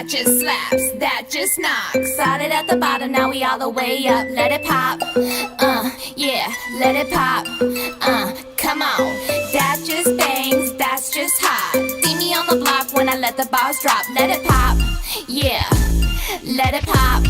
That just slaps, that just knocks. Started at the bottom, now we all the way up. Let it pop, yeah, let it pop, come on. That just bangs, that's just hot. See me on the block when I let the bars drop. Let it pop, yeah, let it pop.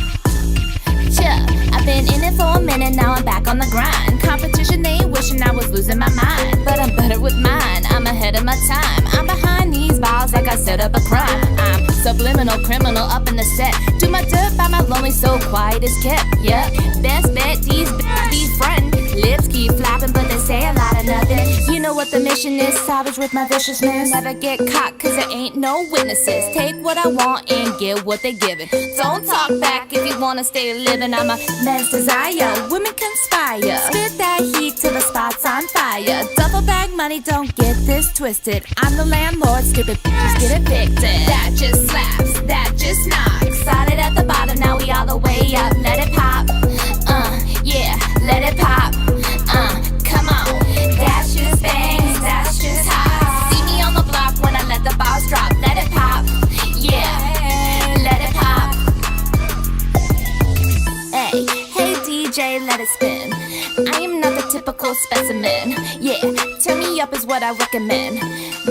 I've been in it for a minute, now I'm back on the grind. Competition, they ain't wishing I was losing my mind, but I'm better with mine, I'm ahead of my time. I'm behind these balls like I set up a crime. I'm subliminal criminal up in the set. Do my dirt by my lonely soul, quiet as kept. Yeah, best bet, these be frontin'. Lips keep flapping, but they say a lot of nothing. You know what the mission is, savage with my viciousness. Never get caught, cause there ain't no witnesses. Take what I want and get what they giving. Don't talk back if you wanna stay living. I'm a man's desire, women conspire. Spit that heat till the spot's on fire. Duffel bag money, don't get this twisted. I'm the landlord, stupid bitches get evicted. That just slaps, that just knocks. Started at the bottom, now we all the way up. Let it pop, yeah, let it pop, come on. That's just bangs, that's just hot. See me on the block when I let the balls drop. Let it pop, yeah, let it pop. Hey DJ, let it spin. I am not the typical specimen. Yeah, turn me up is what I recommend.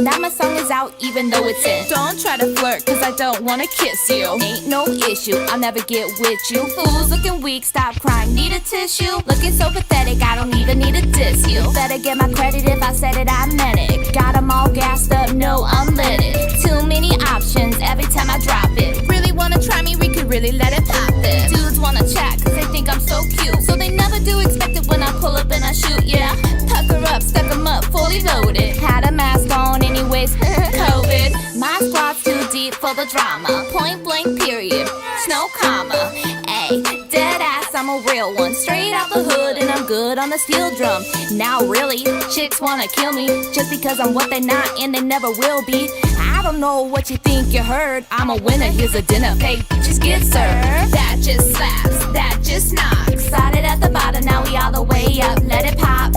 Now my song is out even though it's in. Don't try to flirt cause I don't wanna kiss you. Ain't no issue, I'll never get with you. Fools looking weak, stop crying, need a tissue. Looking so pathetic, I don't even need to diss you. Better get my credit if I said it, I meant it. Got 'em all gassed up, no unleaded. Too many options every time I drop it. Really wanna try me, we could really let it pop it. Dudes wanna chat cause they think I'm so cute, so they never do expect it when I pull up and I shoot, yeah. Pucker up, stuck 'em up, fully loaded. Had a mask on anyways, COVID. My squad's too deep for the drama. Point blank period, no comma. Ayy, dead ass, I'm a real one. Straight out the hood and I'm good on the steel drum. Now really, chicks wanna kill me just because I'm what they're not and they never will be. I don't know what you think you heard. I'm a winner, here's a dinner. Hey, just get served. That just slaps, that just knocks. Started at the bottom, now we all the way up. Let it pop,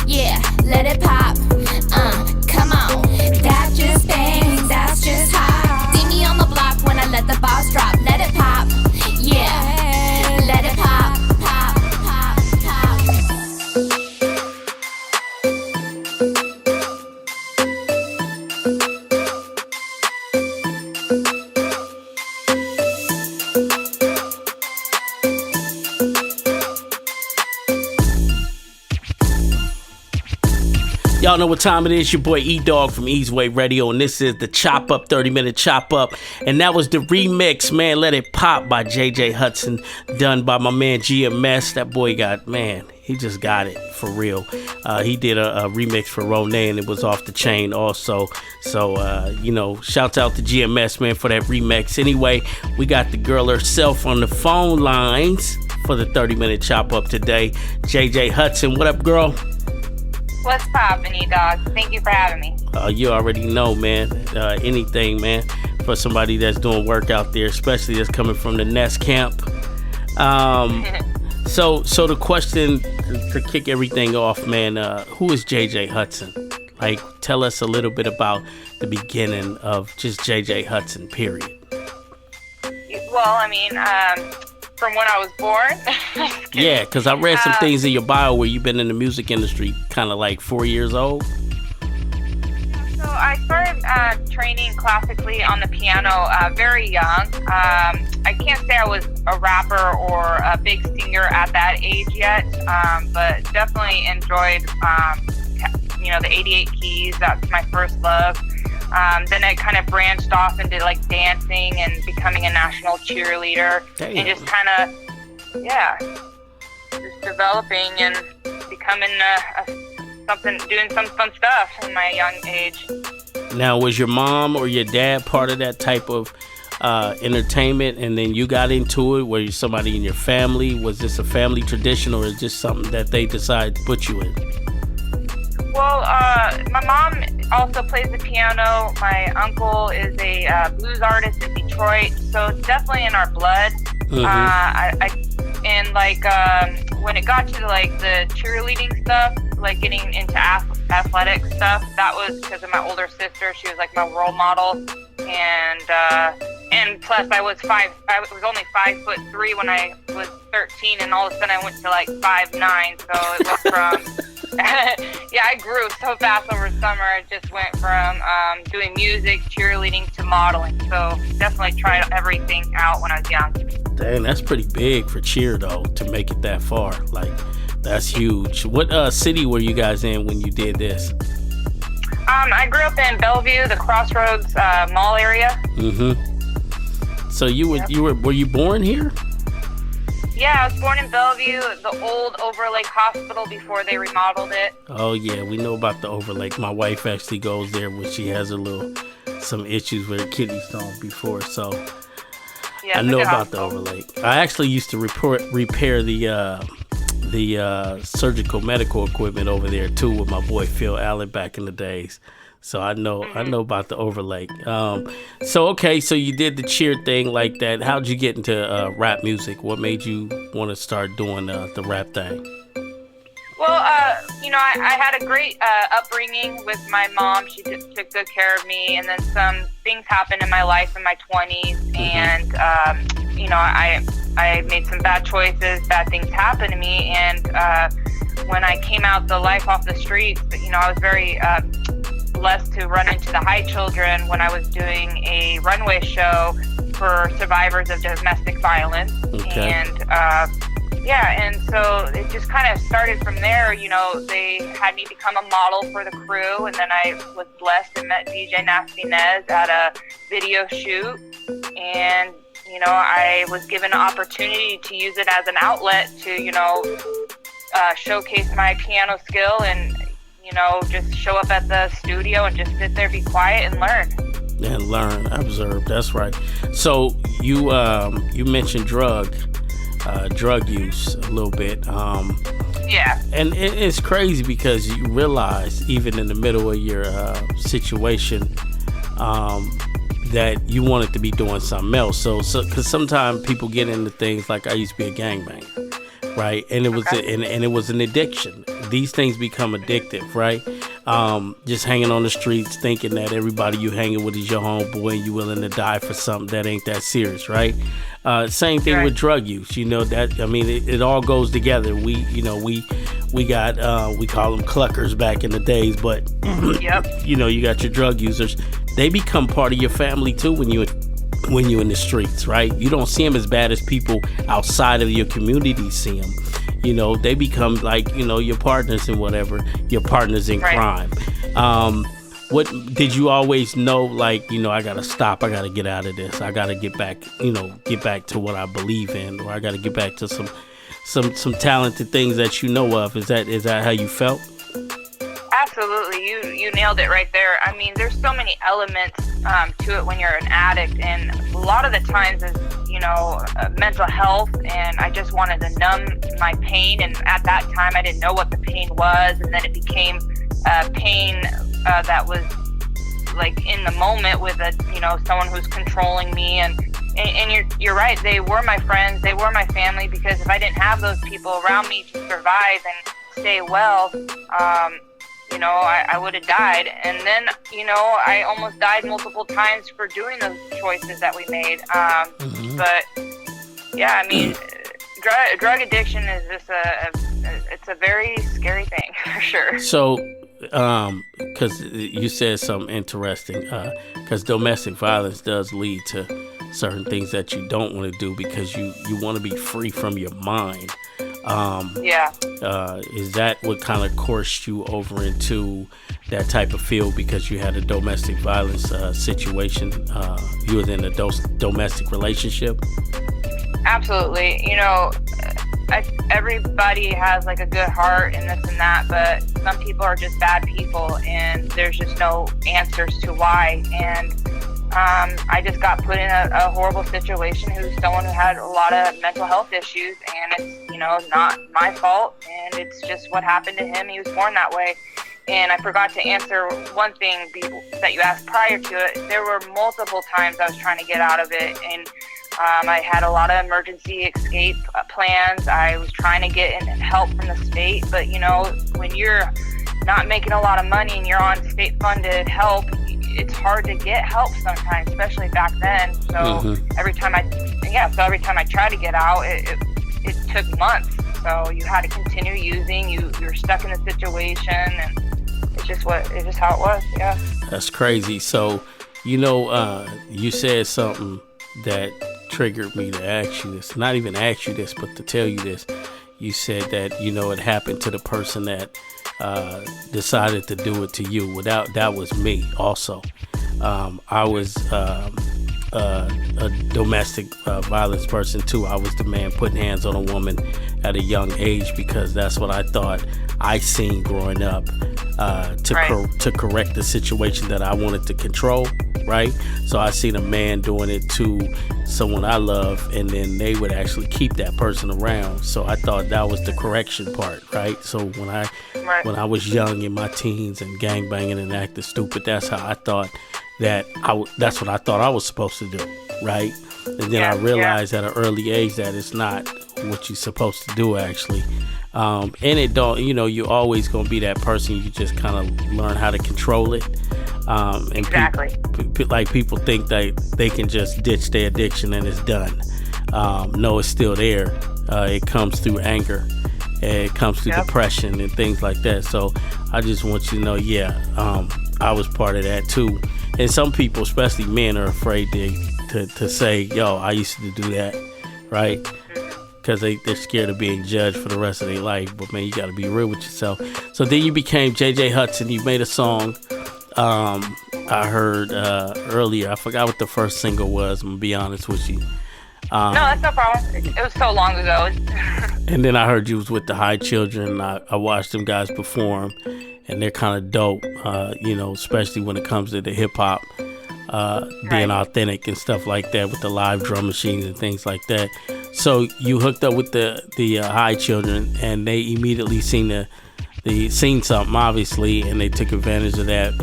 yeah, let it pop, come on. That just bangs, that's just hot. See me on the block when I let the balls drop. Let it pop, yeah, let it pop, pop, pop, pop. Y'all know what time it is. Your boy E-Dawg from E's Way Radio, and this is the Chop Up 30-minute Chop Up. And that was the remix, man, Let It Pop by JJ Hudson, done by my man GMS. That boy got, man, he just got it for real. He did a remix for Roné, and it was off the chain also. So, you know, shouts out to GMS, man, for that remix. Anyway, we got the girl herself on the phone lines for the 30-minute Chop Up today. JJ Hudson, what up, girl? What's poppin', E-Dawg? Thank you for having me. You already know, man. Anything, man, for somebody that's doing work out there, especially that's coming from the Nest camp. So the question to kick everything off, man, who is JJ Hudson? Like, tell us a little bit about the beginning of just JJ Hudson, period. Well, I mean, from when I was born. Yeah, because I read some things in your bio where you've been in the music industry kind of like 4 years old. So I started training classically on the piano very young. I can't say I was a rapper or a big singer at that age yet, but definitely enjoyed, the 88 keys. That's my first love. Then I kind of branched off into like dancing and becoming a national cheerleader. Damn. And just kind of, just developing and becoming doing some fun stuff in my young age. Now, was your mom or your dad part of that type of entertainment, and then you got into it? Were you somebody in your family? Was this a family tradition, or is this something that they decided to put you in? Well, my mom also plays the piano. My uncle is a blues artist in Detroit, so it's definitely in our blood. Mm-hmm. When it got to like the cheerleading stuff, like getting into athletic stuff, that was because of my older sister. She was like my role model, and and plus I was only 5'3" when I was 13, and all of a sudden I went to like 5'9", so it was from yeah, I grew so fast over summer. I just went from doing music, cheerleading to modeling, so definitely tried everything out when I was young. Dang, that's pretty big for cheer though, to make it that far. Like, that's huge. What city were you guys in when you did this? I grew up in Bellevue, the Crossroads Mall area. So were you born here? Yeah, I was born in Bellevue, the old Overlake Hospital before they remodeled it. Oh yeah, we know about the Overlake. My wife actually goes there when she has some issues with her kidney stone before, so yeah, I know about the Overlake. I actually used to repair the surgical medical equipment over there too with my boy Phil Allen back in the days. So I know about the Overlake. So you did the cheer thing like that. How'd you get into rap music? What made you want to start doing the rap thing? Well, I had a great upbringing with my mom. She took good care of me, and then some things happened in my life in my 20s, and I made some bad choices. Bad things happened to me, and when I came out the life off the streets, I was very blessed to run into the High Children when I was doing a runway show for survivors of domestic violence. Okay. And so it just kind of started from there. They had me become a model for the crew, and then I was blessed and met DJ Nasty Nez at a video shoot, and I was given an opportunity to use it as an outlet to showcase my piano skill and just show up at the studio and just sit there, be quiet, and learn. Observe. That's right. So you mentioned drug use a little bit. Yeah. And it's crazy because you realize even in the middle of your situation that you wanted to be doing something else. So because sometimes people get into things like I used to be a gangbanger, right? And it was and it was an addiction. These things become addictive, right? Just hanging on the streets, thinking that everybody you hanging with is your homeboy and you willing to die for something that ain't that serious, right? Same thing with drug use. It all goes together. We got we call them cluckers back in the days, but yep. You got your drug users. They become part of your family too when you're in the streets, right? You don't see them as bad as people outside of your community see them. They become like, your partners in whatever, your partners in crime. What did you always know, like, I gotta stop, I gotta get out of this, I gotta get back to what I believe in, or I gotta get back to some talented things that you know of? Is that how you felt? Absolutely, you nailed it right there. I mean, there's so many elements to it when you're an addict, and a lot of the times is mental health, and I just wanted to numb my pain, and at that time I didn't know what the pain was, and then it became pain that was like in the moment with someone who's controlling me, and you're right, they were my friends, they were my family, because if I didn't have those people around me to survive and stay well, I would have died. And then, I almost died multiple times for doing those choices that we made. But yeah, I mean, drug addiction is just it's a very scary thing for sure. So, because you said something interesting, because domestic violence does lead to certain things that you don't want to do because you want to be free from your mind. Is that what kind of coursed you over into that type of field, because you had a domestic violence situation? You was in a domestic relationship? Absolutely. Everybody has like a good heart and this and that, but some people are just bad people, and there's just no answers to why. And I just got put in a horrible situation who's someone who had a lot of mental health issues, and it's, not my fault, and it's just what happened to him. He was born that way. And I forgot to answer one thing that you asked prior to it. There were multiple times I was trying to get out of it, and I had a lot of emergency escape plans. I was trying to get help from the state, but when you're not making a lot of money and you're on state-funded help, it's hard to get help sometimes, especially back then. So every time I tried to get out, it took months. So you had to continue using. You're stuck in the situation, and it's just how it was. Yeah. That's crazy. So, you said something that triggered me to ask you this. Not even ask you this, but to tell you this. You said that, it happened to the person that decided to do it to you. That was me also. I was a domestic violence person too. I was the man putting hands on a woman at a young age because that's what I thought I seen growing up to correct the situation that I wanted to control, right? So I seen a man doing it to someone I love, and then they would actually keep that person around. So I thought that was the correction part, right? So when I was young in my teens and gangbanging and acting stupid, that's how I thought that's what I thought I was supposed to do, right? And then I realized at an early age that it's not what you're supposed to do, actually. And it don't, you're always going to be that person. You just kind of learn how to control it. And exactly. People think that they can just ditch their addiction and it's done. No, it's still there. It comes through anger. It comes through depression and things like that. So I just want you to know, I was part of that too. And some people, especially men, are afraid to say, yo, I used to do that, right? Because they're scared of being judged for the rest of their life. But, man, you got to be real with yourself. So then you became JJ Hudson. You made a song I heard earlier. I forgot what the first single was, I'm going to be honest with you. No, that's no problem. It was so long ago. And then I heard you was with the High Children. I watched them guys perform, and they're kind of dope, especially when it comes to the hip-hop. Being authentic and stuff like that with the live drum machines and things like that. So you hooked up with the High Children, and they immediately seen something, obviously, and they took advantage of that.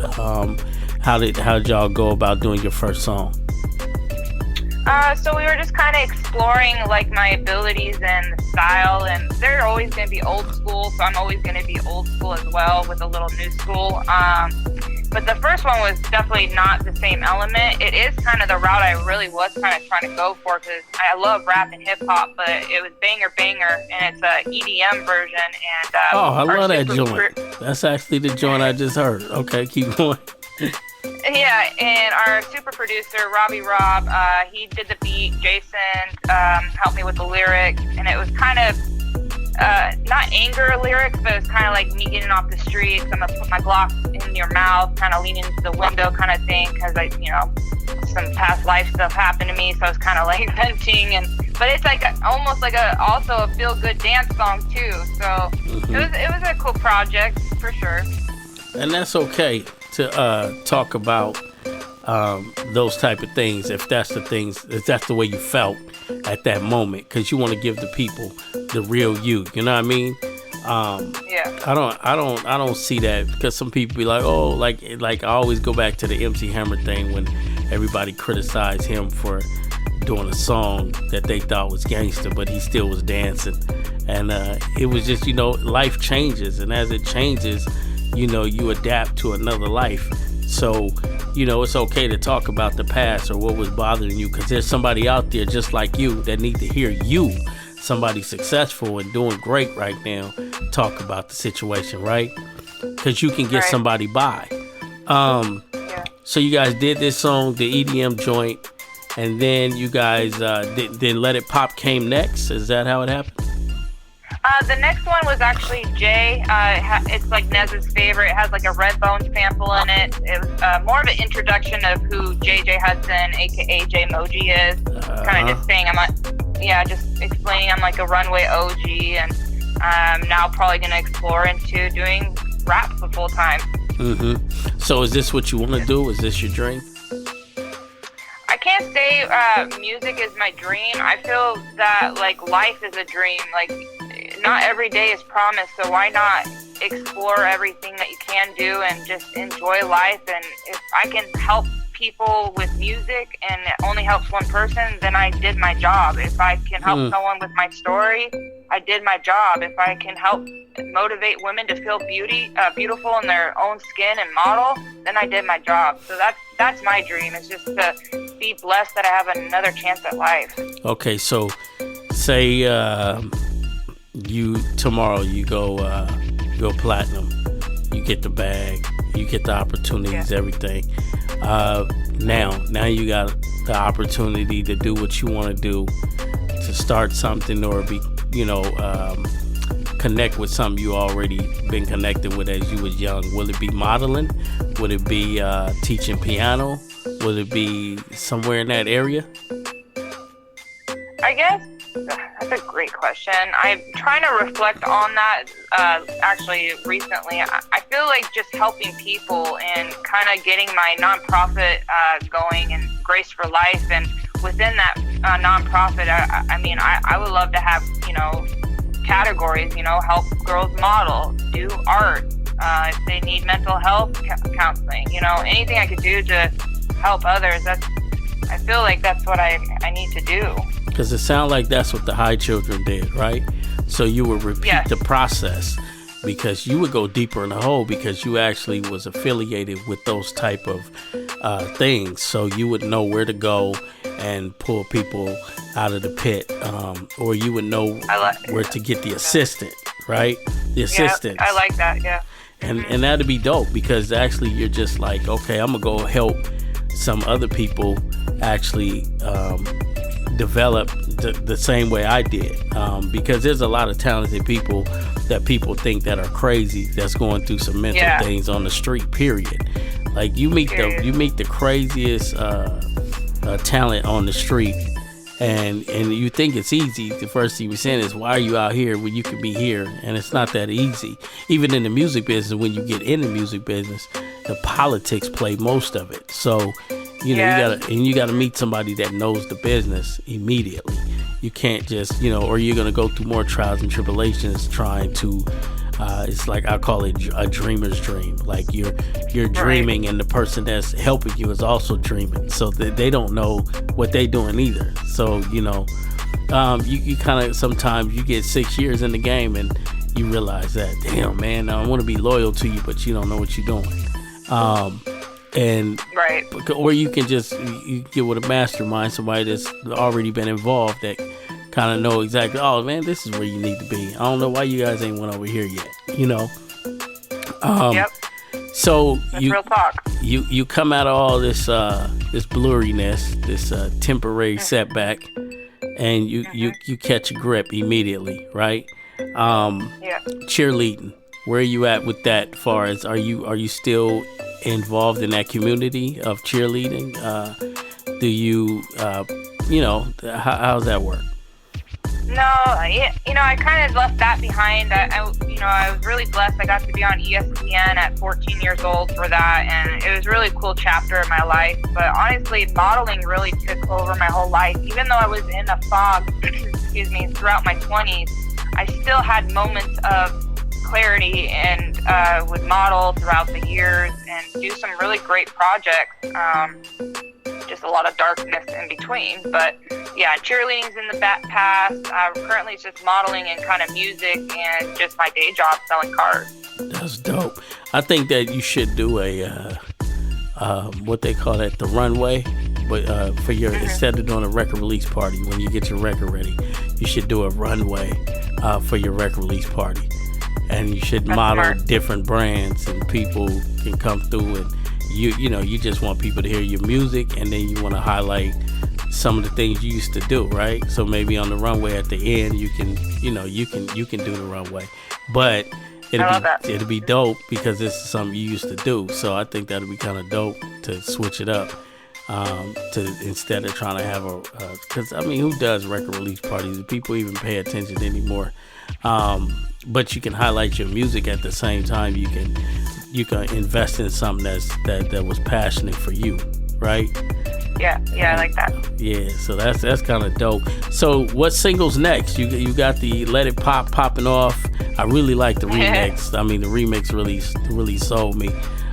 How did y'all go about doing your first song? So we were just kind of exploring like my abilities and the style, and they're always going to be old school, so I'm always going to be old school as well with a little new school. But the first one was definitely not the same element. It is kind of the route I really was kind of trying to go for, because I love rap and hip hop, but it was Banger Banger, and it's a EDM version. And I love that joint. That's actually the joint I just heard. Okay, keep going. Yeah, and our super producer, Robbie Rob, he did the beat. Jason helped me with the lyrics, and it was kind of not anger lyrics, but it's kind of like me getting off the streets. I'm gonna put my Glock in your mouth, kind of leaning into the window kind of thing, because some past life stuff happened to me, so I was kind of like venting, but it's like almost like also a feel good dance song too. So it was a cool project for sure. And that's okay to talk about those type of things if that's the way you felt at that moment, because you want to give the people the real you know what I mean? I don't see that, because some people be like, oh, like I always go back to the MC Hammer thing when everybody criticized him for doing a song that they thought was gangster, but he still was dancing. And it was just, life changes, and as it changes, you adapt to another life. So, it's okay to talk about the past or what was bothering you, because there's somebody out there just like you that need to hear you, somebody successful and doing great right now, talk about the situation, right? Because you can get somebody by. So you guys did this song, the EDM joint, and then you guys then Let It Pop came next. Is that how it happened? The next one was actually Jay. It's like Nez's favorite. It has like a Redbone sample in it. It was more of an introduction of who JJ Hudson, aka J Moji, is. Kind of just saying just explaining I'm like a runway OG, and I'm now probably gonna explore into doing rap the full time. So is this what you want to do? Is this your dream? I can't say music is my dream. I feel that like life is a dream. Like, not every day is promised, so why not explore everything that you can do and just enjoy life? And if I can help people with music and it only helps one person, then I did my job. If I can help someone with my story, I did my job. If I can help motivate women to feel beautiful in their own skin and model, then I did my job. So that's my dream. It's just to be blessed that I have another chance at life. Okay, so say tomorrow you go platinum, you get the bag, you get the opportunities, everything. Now you got the opportunity to do what you want to do, to start something or be, connect with something you already been connected with as you was young. Will it be modeling? Would it be teaching piano? Would it be somewhere in that area? I guess that's a great question. I'm trying to reflect on that actually recently. I feel like just helping people and kind of getting my nonprofit going and Grace for Life. And within that nonprofit, I would love to have, categories, help girls model, do art, if they need mental health counseling, anything I could do to help others. I feel like that's what I need to do. Because it sounds like that's what the High Children did, right? So you would repeat the process, because you would go deeper in the hole because you actually was affiliated with those type of things. So you would know where to go and pull people out of the pit, or you would know where to get the assistant, right? The assistant. I like that, yeah. And that'd be dope, because actually you're just like, okay, I'm gonna go help some other people actually develop the same way I did, because there's a lot of talented people that people think that are crazy, that's going through some mental things on the street, period. Like you meet the craziest talent on the street, and you think it's easy. The first thing you're saying is, why are you out here when you could be here? And it's not that easy. Even in the music business, when you get in the music business, the politics play most of it. So you gotta meet somebody that knows the business immediately. You can't just, or you're gonna go through more trials and tribulations trying to. It's like, I call it a dreamer's dream. Like you're dreaming, and the person that's helping you is also dreaming. So they don't know what they doing either. So you kind of, sometimes you get 6 years in the game and you realize that, damn man, I want to be loyal to you, but you don't know what you're doing. Or you can just you get with a mastermind, somebody that's already been involved, that kind of know exactly, oh man, this is where you need to be. I don't know why you guys ain't went over here yet, Yep. So that's real talk. You come out of all this blurriness, this temporary setback, and you catch a grip immediately, right? Cheerleading, where are you at with that? Far as are you still involved in that community of cheerleading? Do you how's that work? No, I kind of left that behind. I was really blessed. I got to be on ESPN at 14 years old for that, and it was a really cool chapter in my life. But honestly, modeling really took over my whole life. Even though I was in a fog, throughout my 20s, I still had moments of clarity and would model throughout the years and do some really great projects. Just a lot of darkness in between, but yeah, cheerleading's in the past. Currently it's just modeling and kind of music and just my day job selling cars. That's dope. I think that you should do a what they call that, the runway, but for your instead of doing a record release party when you get your record ready, you should do a runway for your record release party, and you should model different brands, and people can come through, and you just want people to hear your music, and then you want to highlight some of the things you used to do, right? So maybe on the runway at the end, you can do the runway, but it'll be dope because this is something you used to do. So I think that'll be kind of dope to switch it up, to instead of trying to have because who does record release parties? Do people even pay attention anymore? But you can highlight your music at the same time. You can invest in something that was passionate for you, right? Yeah, I like that. Yeah, so that's kind of dope. So what singles next? You got the Let It Pop popping off. I really like the remix. The remix really sold me.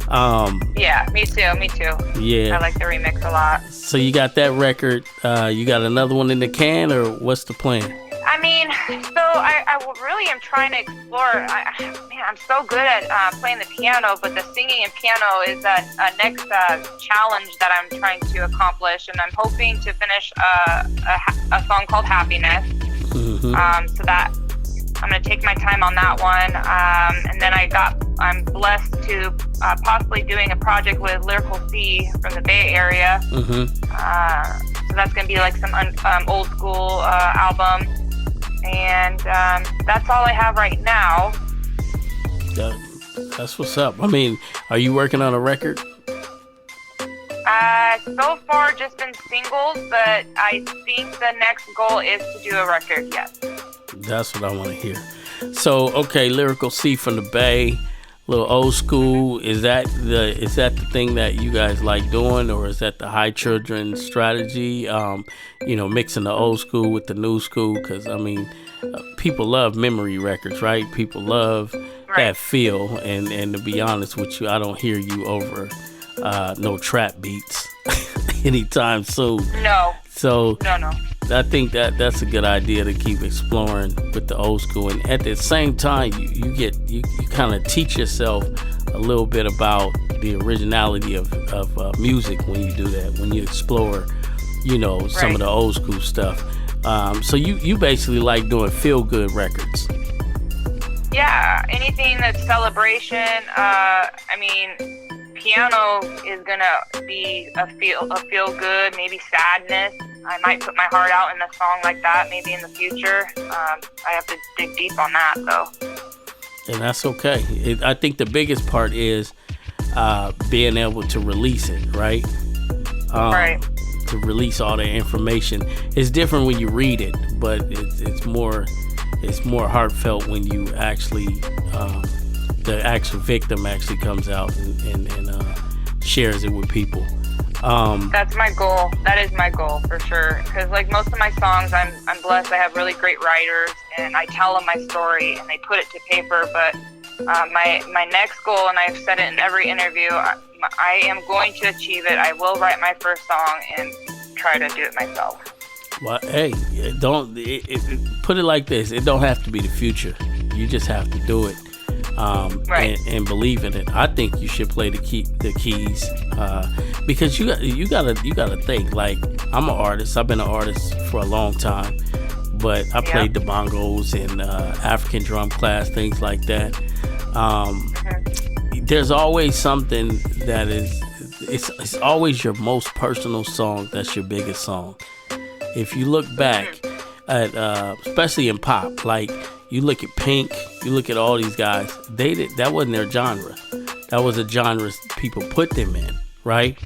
Yeah, me too. Yeah. I like the remix a lot. So you got that record. You got another one in the can, or what's the plan? I mean, so I really am trying to explore. I'm so good at playing the piano, but the singing and piano is a next challenge that I'm trying to accomplish, and I'm hoping to finish a song called Happiness. So that I'm going to take my time on that one, and then I'm blessed to possibly doing a project with Lyrical C from the Bay Area. So that's going to be like some old school album. And that's all I have right now. That's what's up. I mean, are you working on a record? So far, just been singles, but I think the next goal is to do a record, yes. That's what I want to hear. So, okay, Lyrical C from the Bay, a little old school. Is that the thing that you guys like doing, or is that the high children strategy? Mixing the old school with the new school, because I mean, people love memory records, right? People love that feel, and to be honest with you, I don't hear you over no trap beats anytime soon. No. So No. I think that's a good idea to keep exploring with the old school, and at the same time, you kind of teach yourself a little bit about the originality of music when you do that, when you explore, some of the old school stuff. So you basically like doing feel good records. Yeah, anything that's celebration. I mean, piano is gonna be a feel good, maybe sadness. I might put my heart out in a song like that maybe in the future. I have to dig deep on that though. And that's okay. I think the biggest part is being able to release it, right? Right. To release all the information. It's different when you read it, but it's more heartfelt when you actually the actual victim actually comes out and shares it with people. That's my goal. That is my goal for sure. Because like most of my songs, I'm blessed. I have really great writers, and I tell them my story, and they put it to paper. But my next goal, and I've said it in every interview, I am going to achieve it. I will write my first song and try to do it myself. Well, hey, put it like this: it don't have to be the future. You just have to do it. And believe in it. I think you should play the keys because you gotta think. Like, I'm an artist. I've been an artist for a long time, but I played the bongos in African drum class, things like that. There's always something that it's always your most personal song that's your biggest song. If you look back at especially in pop, like you look at Pink, you look at all these guys, that wasn't their genre. That was a genre people put them in, right?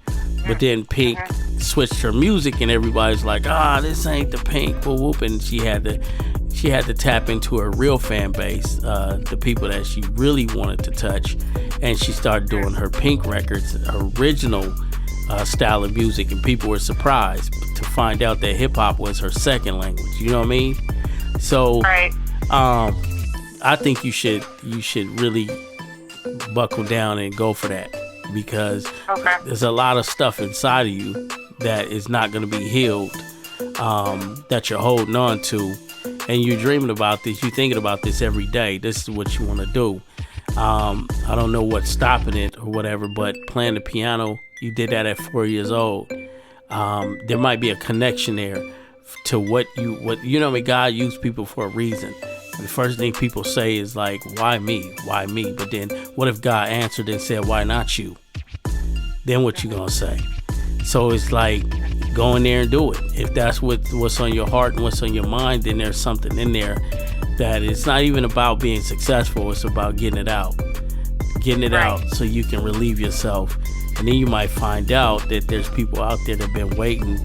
But then Pink switched her music, and everybody's like, this ain't the Pink, whoop, and she had to tap into her real fan base, the people that she really wanted to touch, and she started doing her Pink records, her original style of music, and people were surprised to find out that hip hop was her second language. You know what I mean? So, I think you should really buckle down and go for that, because there's a lot of stuff inside of you that is not going to be healed, that you're holding on to, and you're dreaming about this. You're thinking about this every day. This is what you want to do. I don't know what's stopping it or whatever, but playing the piano, you did that at 4 years old. There might be a connection there to what you know. God used people for a reason. The first thing people say is like, why me? Why me? But then what if God answered and said, why not you? Then what you gonna say? So it's like, go in there and do it. If that's what's on your heart and what's on your mind, then there's something in there that it's not even about being successful. It's about getting it out. Getting it out so you can relieve yourself. And then you might find out that there's people out there that have been waiting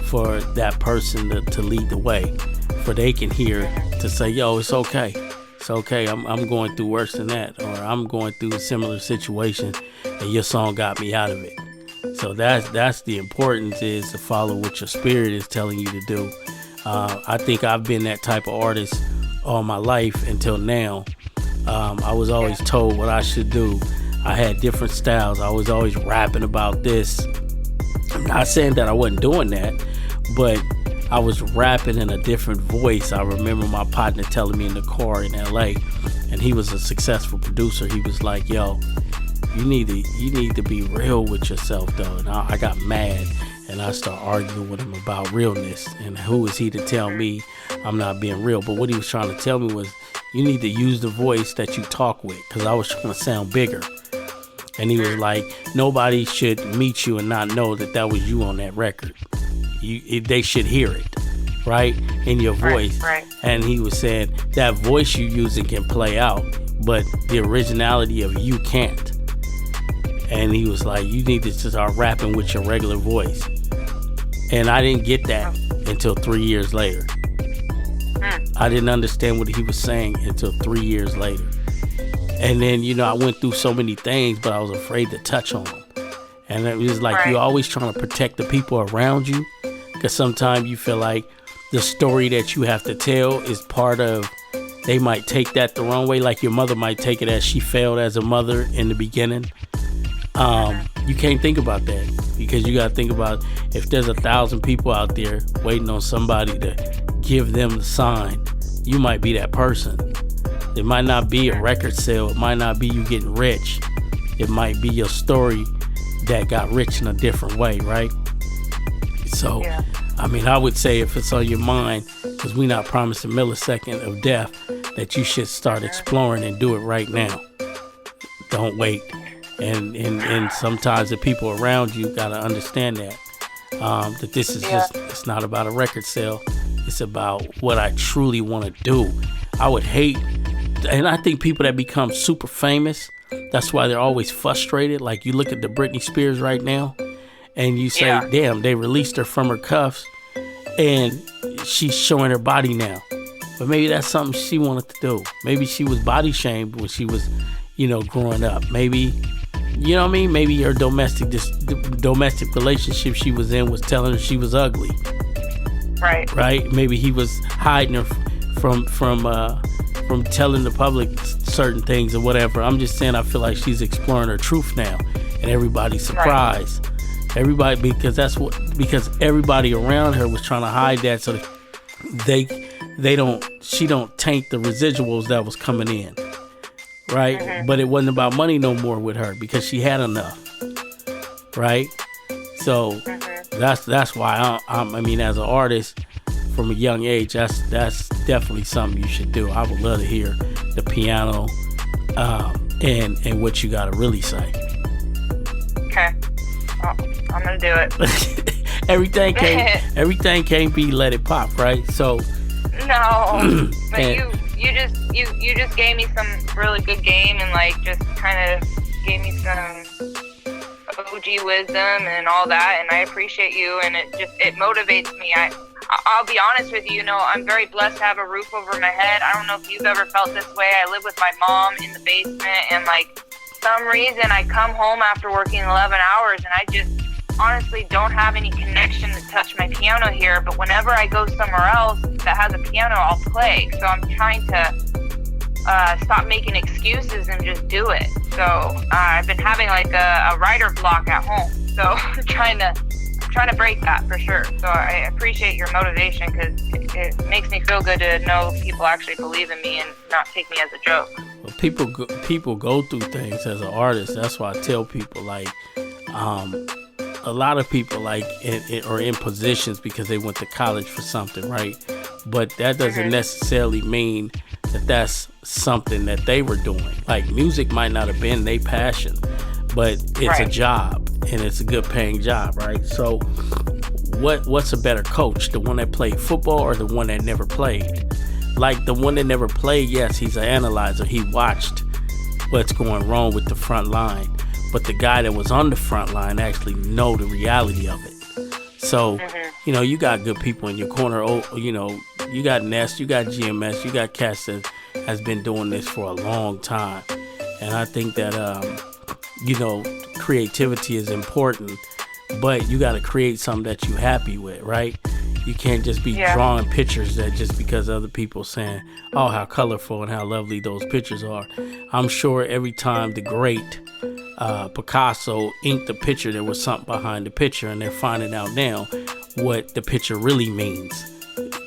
for that person to lead the way, for they can hear to say, yo, it's okay. It's okay. I'm going through worse than that, or I'm going through a similar situation, and your song got me out of it. So that's the importance, is to follow what your spirit is telling you to do. I think I've been that type of artist all my life until now. I was always told what I should do. I had different styles. I was always rapping about this. I'm not saying that I wasn't doing that, but I was rapping in a different voice. I remember my partner telling me in the car in LA, and he was a successful producer. He was like, yo, you need to be real with yourself though. And I got mad and I started arguing with him about realness, and who is he to tell me I'm not being real? But what he was trying to tell me was, you need to use the voice that you talk with, because I was trying to sound bigger. And he was like, nobody should meet you and not know that was you on that record. They should hear it, right, in your voice. Right. And he was saying that voice you using can play out, but the originality of you can't. And he was like, you need to start rapping with your regular voice. And I didn't get that until 3 years later. I didn't understand what he was saying until 3 years later. And then, I went through so many things, but I was afraid to touch on them. And it was like, you're always trying to protect the people around you, because sometimes you feel like the story that you have to tell is part of, they might take that the wrong way. Like your mother might take it as she failed as a mother in the beginning. You can't think about that, because you got to think about, if there's 1,000 people out there waiting on somebody to give them the sign, you might be that person. It might not be a record sale. It might not be you getting rich. It might be your story that got rich in a different way, right? So, I would say, if it's on your mind, because we're not promised a millisecond of death, that you should start exploring and do it right now. Don't wait. And sometimes the people around you got to understand that this is just, it's not about a record sale. It's about what I truly want to do. I would hate, and I think people that become super famous, that's why they're always frustrated. Like, you look at the Britney Spears right now, and you say, damn, they released her from her cuffs, and she's showing her body now. But maybe that's something she wanted to do. Maybe she was body shamed when she was, growing up. Maybe, you know what I mean? Maybe her domestic relationship she was in was telling her she was ugly. Right? Maybe he was hiding her from telling the public certain things or whatever. I'm just saying, I feel like she's exploring her truth now, and everybody's surprised. Everybody, because everybody around her was trying to hide that, so she don't taint the residuals that was coming in, right? But it wasn't about money no more with her, because she had enough, right? So that's why as an artist, from a young age, that's definitely something you should do. I would love to hear the piano and what you gotta really say. Okay, well, I'm gonna do it. everything can't be let it pop, right? So no, but you just gave me some really good game, and like just kind of gave me some OG wisdom and all that, and I appreciate you, and it motivates me. I'll be honest with you, I'm very blessed to have a roof over my head. I don't know if you've ever felt this way. I live with my mom in the basement, and some reason I come home after working 11 hours and I just honestly don't have any connection to touch my piano here. But whenever I go somewhere else that has a piano, I'll play. So I'm trying to stop making excuses and just do it. So I've been having a writer block at home. So I'm trying to break that for sure. So I appreciate your motivation, because it makes me feel good to know people actually believe in me and not take me as a joke. Well, people go through things as an artist. That's why I tell people, a lot of people are in positions because they went to college for something, right? But that doesn't necessarily mean that that's something that they were doing. Like, music might not have been their passion, but it's a job, and it's a good paying job, right? So what's a better coach, the one that played football or the one that never played? Like, the one that never played, yes, he's an analyzer. He watched what's going wrong with the front line, but the guy that was on the front line actually know the reality of it. So you got good people in your corner. You got Nest, you got GMS, you got cats that has been doing this for a long time, and I think that creativity is important, but you got to create something that you're happy with, right? You can't just be drawing pictures that just because other people saying, oh, how colorful and how lovely those pictures are. I'm sure every time the great Picasso inked the picture, there was something behind the picture, and they're finding out now what the picture really means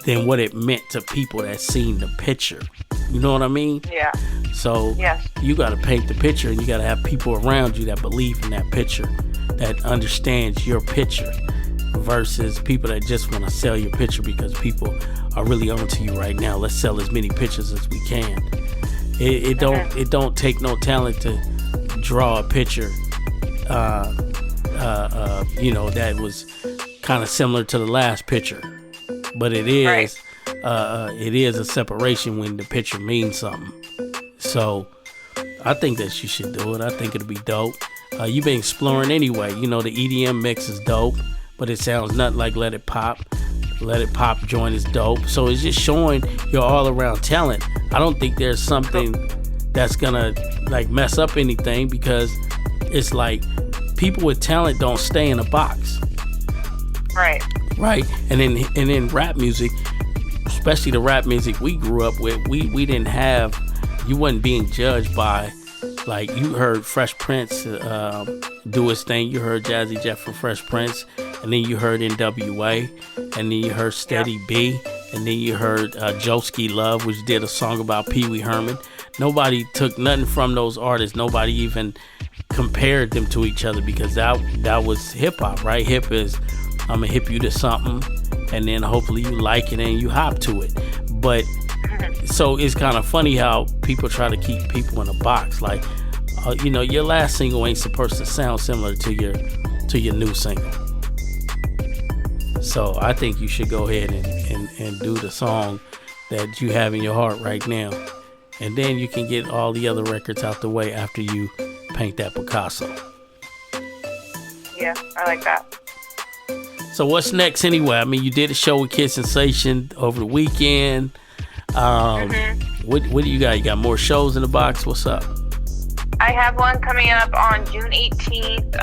than what it meant to people that seen the picture. You know what I mean? Yeah. So yes. You got to paint the picture, and you got to have people around you that believe in that picture, that understands your picture, versus people that just want to sell your picture because people are really onto you right now. Let's sell as many pictures as we can. It don't take no talent to draw a picture that was kind of similar to the last picture, but it is right. It is a separation when the picture means something. So I think that you should do it. I think it'll be dope. You've been exploring anyway. You know, the EDM mix is dope, but it sounds nothing like Let It Pop. Let It Pop joint is dope. So it's just showing your all around talent. I don't think there's something that's gonna like mess up anything, because it's like people with talent don't stay in a box. Right. And then rap music, especially the rap music we grew up with, we didn't have, you wasn't being judged by, like, you heard Fresh Prince do his thing, you heard Jazzy Jeff from Fresh Prince, and then you heard NWA, and then you heard Steady B, and then you heard Joski Love, which did a song about Pee Wee Herman. Nobody took nothing from those artists. Nobody even compared them to each other, because that was hip hop, right? Hip is, I'm gonna hip you to something, and then hopefully you like it and you hop to it. But so it's kind of funny how people try to keep people in a box. Like, your last single ain't supposed to sound similar to your new single. So I think you should go ahead and do the song that you have in your heart right now. And then you can get all the other records out the way after you paint that Picasso. Yeah, I like that. So what's next anyway? I mean, you did a show with Kid Sensation over the weekend. What do you got? You got more shows in the box? What's up? I have one coming up on June 18th,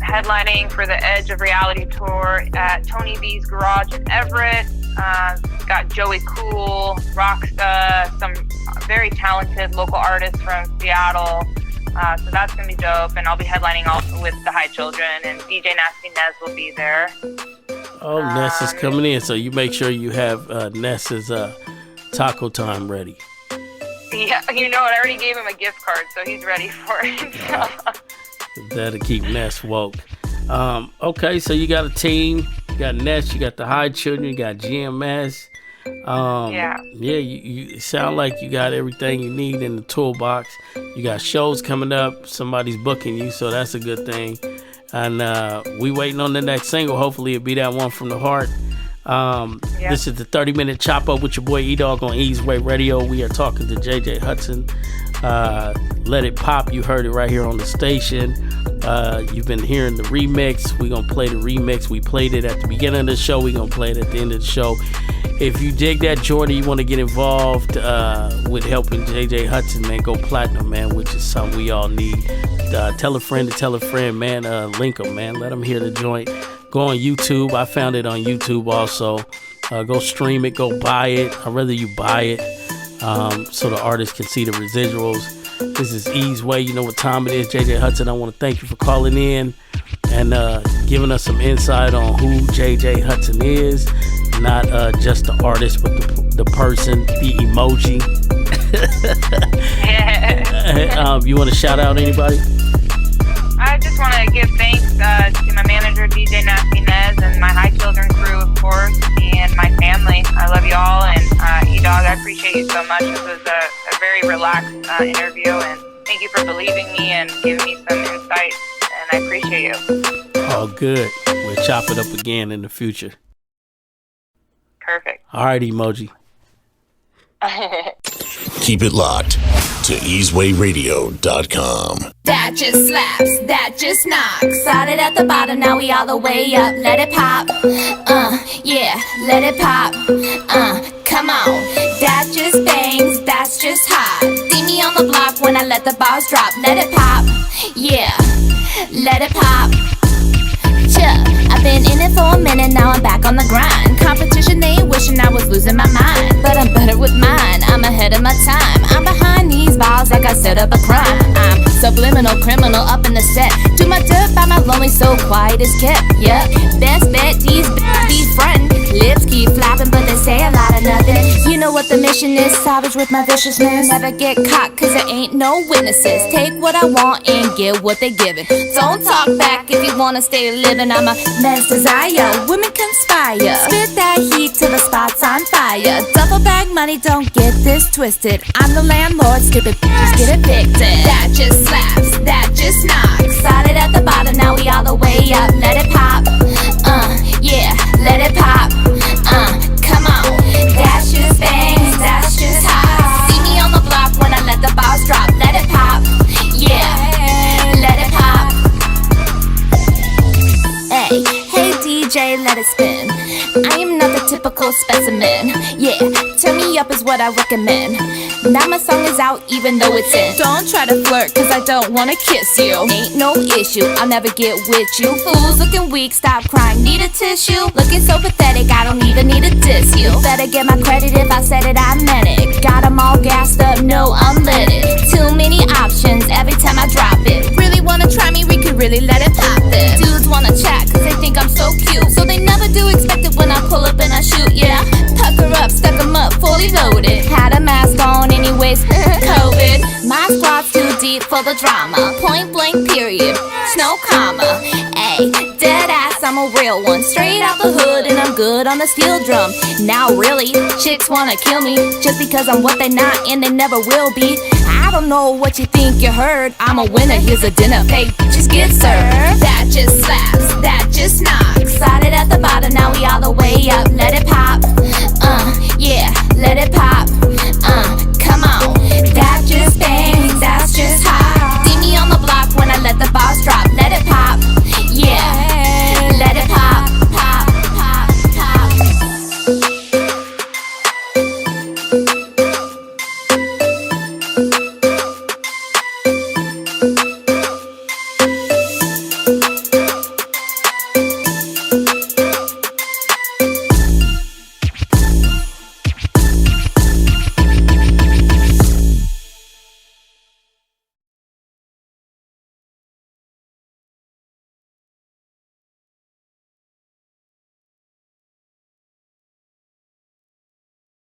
headlining for the Edge of Reality tour at Tony V's Garage in Everett. Got Joey Cool, Rocksta, some very talented local artists from Seattle. So that's going to be dope. And I'll be headlining also with the High Children, and DJ Nasty Nez will be there. Oh, Ness is coming in. So you make sure you have Ness's taco time ready. Yeah, you know what? I already gave him a gift card, so he's ready for it. That'll keep Ness woke. Okay, so you got a team. You got Ness, you got the High Children, you got GMS. Yeah, you sound like you got everything you need in the toolbox. You got shows coming up. Somebody's booking you, so that's a good thing. And we waiting on the next single. Hopefully it'll be that one from the heart. This is the 30-minute chop up with your boy E-Dawg on Ease Way Radio. We are talking to JJ Hudson. Let It Pop, you heard it right here on the station. You've been hearing the remix. We're gonna play the remix. We played it at the beginning of the show. We're gonna play it at the end of the show. If you dig that, Jordan, you want to get involved with helping JJ Hudson, man, go platinum, man, which is something we all need. Tell a friend to tell a friend, man. Link them, man. Let them hear the joint. Go on YouTube. I found it on YouTube also. Go stream it. Go buy it. I'd rather you buy it so the artist can see the residuals. This is Ease Way. You know what time it is. JJ Hudson, I want to thank you for calling in and giving us some insight on who JJ Hudson is. Not just the artist, but the person, the emoji. You want to shout out anybody? I just want to give thanks to my manager, DJ Nasty Nez, and my High Children crew, of course, and my family. I love you all, and E-Dawg, I appreciate you so much. This was a very relaxed interview, and thank you for believing me and giving me some insight, and I appreciate you. Oh, good. We'll chop it up again in the future. Perfect. All right, emoji. Keep it locked to easewayradio.com. That just slaps, that just knocks. Started at the bottom, now we all the way up. Let it pop, yeah, let it pop, come on. That just bangs, that's just hot. See me on the block when I let the bars drop. Let it pop, yeah, let it pop. I've been in it for a minute, now I'm back on the grind. Competition, they ain't wishing I was losing my mind, but I'm better with mine, I'm ahead of my time. I'm behind these balls like I set up a crime. I'm subliminal criminal up in the set. Do my dirt by my lonely soul, quiet as kept. Yep, best bet these be frontin'. Lips keep flopping, but they say a lot of nothing. You know what the mission is, savage with my viciousness. Never get caught, cause there ain't no witnesses. Take what I want and get what they giving. Don't talk back if you wanna stay living. I'm a man's desire, women conspire. Spit that heat till the spot's on fire. Duffel bag money, don't get this twisted. I'm the landlord, stupid bitches get evicted. That just slaps, that just knocks. Started at the bottom, now we all the way up. Let it pop, yeah, let it pop. Come on, that's just bangs, that's just hot. See me on the block when I let the balls drop. Let it pop, yeah, let it pop. Hey DJ, let it spin. I am not the typical specimen. Yeah, turn me up is what I recommend. Now my song is out even though it's in. Don't try to flirt cause I don't wanna kiss you. Ain't no issue, I'll never get with you. Fools looking weak, stop crying, need a tissue. Looking so pathetic, I don't even need to diss you. Better get my credit if I said it, I meant it. Got 'em all gassed up, no unleaded. Too many options every time I drop it. Really wanna try me, we could really let it pop it. Dudes wanna chat cause they think I'm so cute, so they never do expect it when I pull up and I shoot, yeah. Pucker up, stuck 'em up, fully loaded. Had a mask on anyways, COVID. My squad's too deep for the drama. Point blank period, no comma. Ayy, dead ass, I'm a real one. Straight out the hood and I'm good on the steel drum. Now really, chicks wanna kill me just because I'm what they not and they never will be. I don't know what you think you heard. I'm a winner, here's a dinner, fake bitches get served. That just slaps, that just knocks. Started at the bottom, now we all the way up. Let it pop,